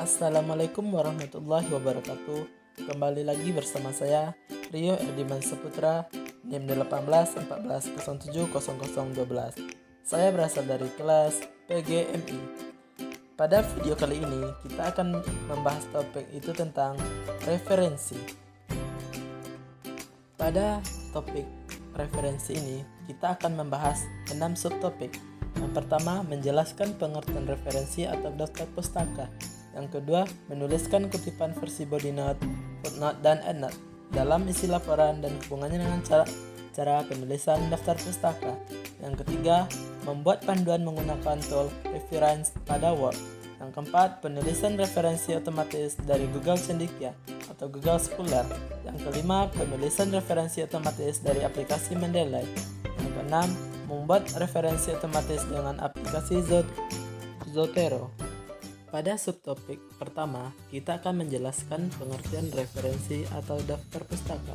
Assalamualaikum warahmatullahi wabarakatuh. Kembali lagi bersama saya Rio Erdiman Saputra, NIM 1814070012. Saya berasal dari kelas PGMI. Pada video kali ini kita akan membahas topik itu tentang referensi. Pada topik referensi ini kita akan membahas 6 subtopik. Yang pertama, menjelaskan pengertian referensi atau daftar pustaka. Yang kedua, menuliskan kutipan versi body note, footnote, dan endnote dalam isi laporan dan hubungannya dengan cara penulisan daftar pustaka. Yang ketiga, membuat panduan menggunakan tool reference pada Word. Yang keempat, penulisan referensi otomatis dari Google Cendekia atau Google Scholar. Yang kelima, penulisan referensi otomatis dari aplikasi Mendeley. Yang keenam, membuat referensi otomatis dengan aplikasi Zotero. Pada subtopik pertama, kita akan menjelaskan pengertian referensi atau daftar pustaka.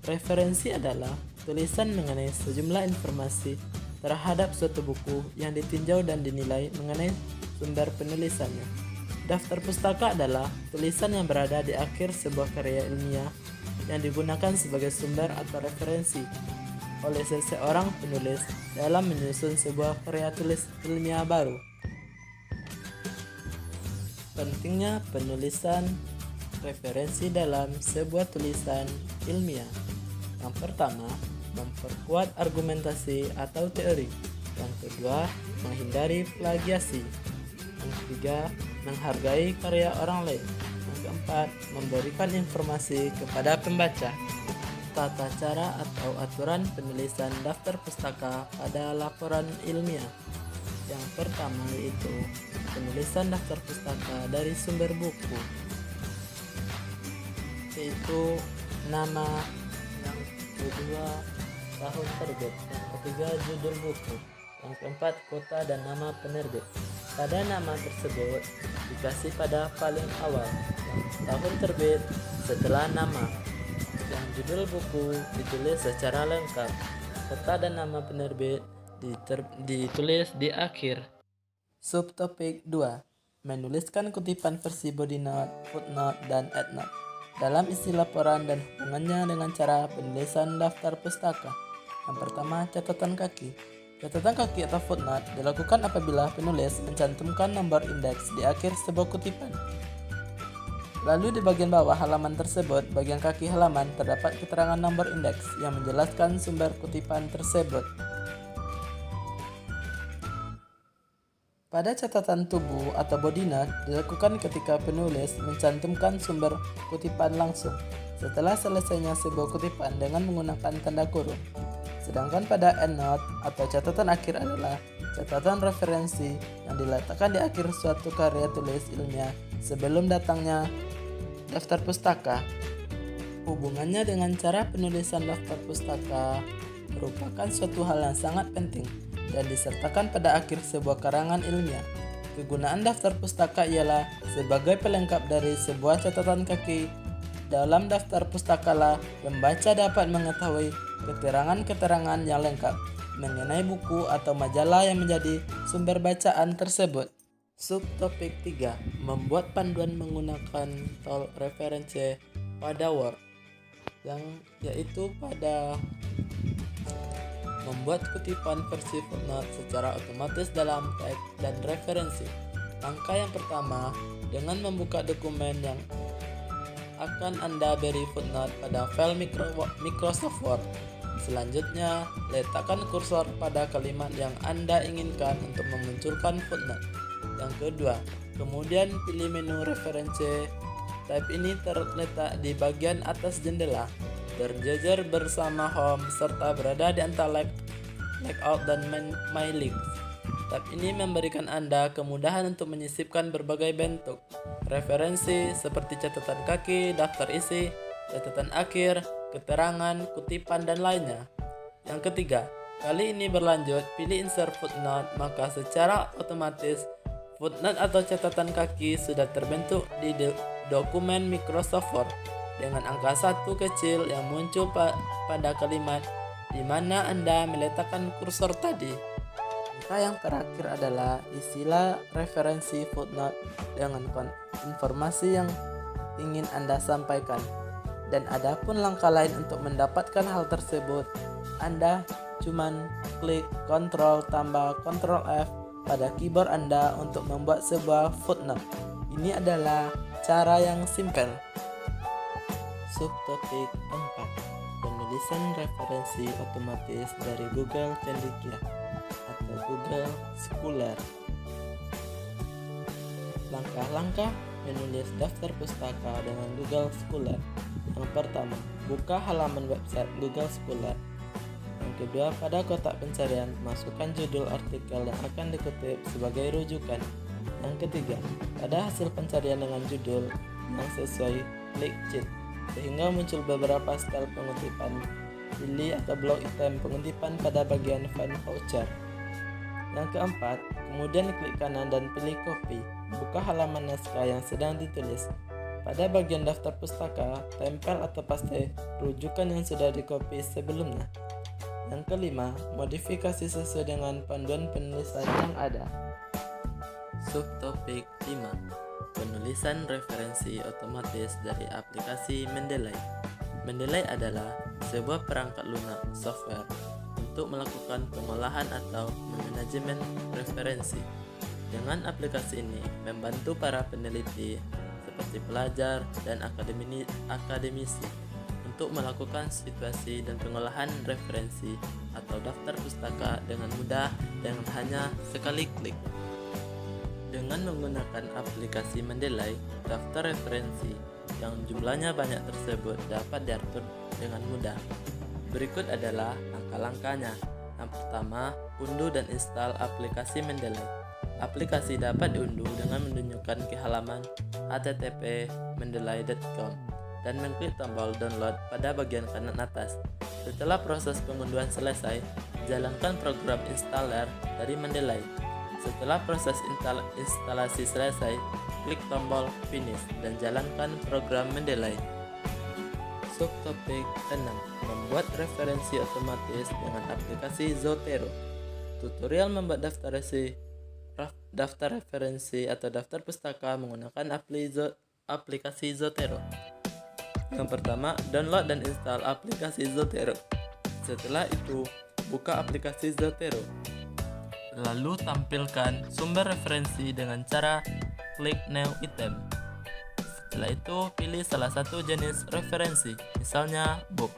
Referensi adalah tulisan mengenai sejumlah informasi terhadap suatu buku yang ditinjau dan dinilai mengenai sumber penulisannya. Daftar pustaka adalah tulisan yang berada di akhir sebuah karya ilmiah yang digunakan sebagai sumber atau referensi oleh seseorang penulis dalam menyusun sebuah karya tulis ilmiah baru. Pentingnya penulisan referensi dalam sebuah tulisan ilmiah. Yang pertama, memperkuat argumentasi atau teori. Yang kedua, menghindari plagiasi. Yang ketiga, menghargai karya orang lain. Yang keempat, memberikan informasi kepada pembaca. Tata cara atau aturan penulisan daftar pustaka pada laporan ilmiah. Yang pertama yaitu penulisan daftar pustaka dari sumber buku, yaitu nama. Yang kedua, tahun terbit. Yang ketiga, judul buku. Yang keempat, kota dan nama penerbit. Pada nama tersebut dikasih pada paling awal, yang tahun terbit setelah nama. Yang judul buku ditulis secara lengkap. Kota dan nama penerbit ditulis di akhir. Subtopik 2. Menuliskan kutipan versi body note, footnote, dan endnote dalam isi laporan dan hubungannya dengan cara penulisan daftar pustaka. Yang pertama, catatan kaki. Catatan kaki atau footnote dilakukan apabila penulis mencantumkan nomor indeks di akhir sebuah kutipan. Lalu di bagian bawah halaman tersebut, bagian kaki halaman, terdapat keterangan nomor indeks yang menjelaskan sumber kutipan tersebut. Pada catatan tubuh atau body note dilakukan ketika penulis mencantumkan sumber kutipan langsung setelah selesainya sebuah kutipan dengan menggunakan tanda kurung. Sedangkan pada endnote atau catatan akhir adalah catatan referensi yang diletakkan di akhir suatu karya tulis ilmiah sebelum datangnya daftar pustaka. Hubungannya dengan cara penulisan daftar pustaka merupakan suatu hal yang sangat penting dan disertakan pada akhir sebuah karangan ilmiah. Kegunaan daftar pustaka ialah sebagai pelengkap dari sebuah catatan kaki. Dalam daftar pustaka lah pembaca dapat mengetahui keterangan-keterangan yang lengkap mengenai buku atau majalah yang menjadi sumber bacaan tersebut. Subtopik 3. Membuat panduan menggunakan tool referensi pada Word, yaitu pada membuat kutipan versi footnote secara otomatis dalam teks dan referensi. Langkah yang pertama, dengan membuka dokumen yang akan Anda beri footnote pada file Microsoft Word. Selanjutnya, letakkan kursor pada kalimat yang Anda inginkan untuk memunculkan footnote. Yang kedua, kemudian pilih menu referensi. Tab ini terletak di bagian atas jendela, berjejer bersama home serta berada di antara layout dan my links. Tab ini memberikan Anda kemudahan untuk menyisipkan berbagai bentuk referensi seperti catatan kaki, daftar isi, catatan akhir, keterangan, kutipan, dan lainnya. Yang ketiga, kali ini berlanjut, pilih insert footnote, maka secara otomatis footnote atau catatan kaki sudah terbentuk di dokumen Microsoft Word dengan angka 1 kecil yang muncul pada kalimat di mana Anda meletakkan kursor tadi. Langkah yang terakhir adalah isilah referensi footnote dengan informasi yang ingin Anda sampaikan. Dan adapun langkah lain untuk mendapatkan hal tersebut, Anda cuman klik Ctrl tambah Ctrl F pada keyboard Anda untuk membuat sebuah footnote. Ini adalah cara yang simpel. Subtopik 4. Penulisan referensi otomatis dari Google Cendekia atau Google Scholar. Langkah-langkah menulis daftar pustaka dengan Google Scholar. Yang pertama, buka halaman website Google Scholar. Yang kedua, pada kotak pencarian, masukkan judul artikel yang akan dikutip sebagai rujukan. Yang ketiga, pada hasil pencarian dengan judul yang sesuai, klik cheat, sehingga muncul beberapa style pengutipan. Pilih atau blok item pengutipan pada bagian find voucher. Yang keempat, kemudian klik kanan dan pilih copy. Buka halaman naskah yang sedang ditulis. Pada bagian daftar pustaka, tempel atau paste rujukan yang sudah di-copy sebelumnya. Yang kelima, modifikasi sesuai dengan panduan penulisan yang ada. Subtopik 5. Penulisan referensi otomatis dari aplikasi Mendeley. Mendeley adalah sebuah perangkat lunak software untuk melakukan pengolahan atau manajemen referensi. Dengan aplikasi ini membantu para peneliti seperti pelajar dan akademisi untuk melakukan situasi dan pengolahan referensi atau daftar pustaka dengan mudah dengan hanya sekali klik. Dengan menggunakan aplikasi Mendeley, daftar referensi yang jumlahnya banyak tersebut dapat diatur dengan mudah. Berikut adalah langkah-langkahnya. Yang pertama, unduh dan install aplikasi Mendeley. Aplikasi dapat diunduh dengan menunjukkan ke halaman http://mendeley.com dan mengklik tombol download pada bagian kanan atas. Setelah proses pengunduhan selesai, jalankan program installer dari Mendeley. Setelah proses instalasi selesai, klik tombol finish dan jalankan program Mendeley. Subtopik 6. Membuat referensi otomatis dengan aplikasi Zotero. Tutorial membuat daftar referensi atau daftar pustaka menggunakan aplikasi Zotero. Yang pertama, download dan install aplikasi Zotero. Setelah itu, buka aplikasi Zotero. Lalu tampilkan sumber referensi dengan cara klik New Item. Setelah itu, pilih salah satu jenis referensi, misalnya book.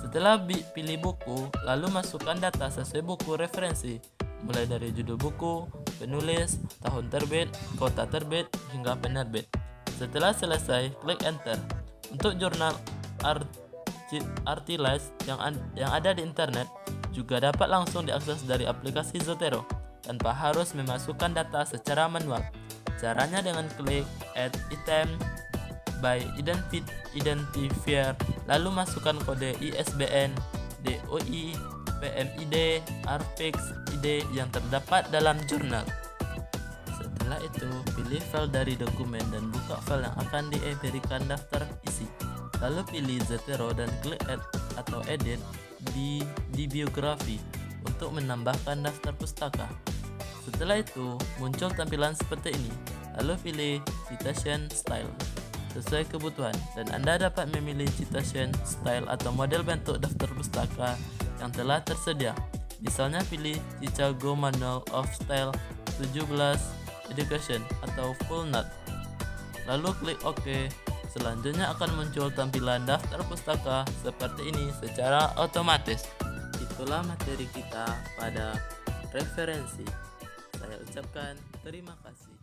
Setelah pilih buku, lalu masukkan data sesuai buku referensi, mulai dari judul buku, penulis, tahun terbit, kota terbit, hingga penerbit. Setelah selesai, klik Enter. Untuk jurnal Artilist yang ada di internet juga dapat langsung diakses dari aplikasi Zotero tanpa harus memasukkan data secara manual. Caranya dengan klik Add Item by Identifier, lalu masukkan kode ISBN, DOI, PMID, Arfix ID yang terdapat dalam jurnal. Setelah itu, pilih file dari dokumen dan buka file yang akan diberikan daftar isi. Lalu pilih Zotero dan klik Add atau Edit di biografi untuk menambahkan daftar pustaka. Setelah itu, muncul tampilan seperti ini. Lalu pilih Citation Style sesuai kebutuhan, dan Anda dapat memilih citation style atau model bentuk daftar pustaka yang telah tersedia. Misalnya pilih Chicago Manual of Style 17 Education atau Full Note. Lalu klik OK. Selanjutnya akan muncul tampilan daftar pustaka seperti ini secara otomatis. Itulah materi kita pada referensi. Saya ucapkan terima kasih.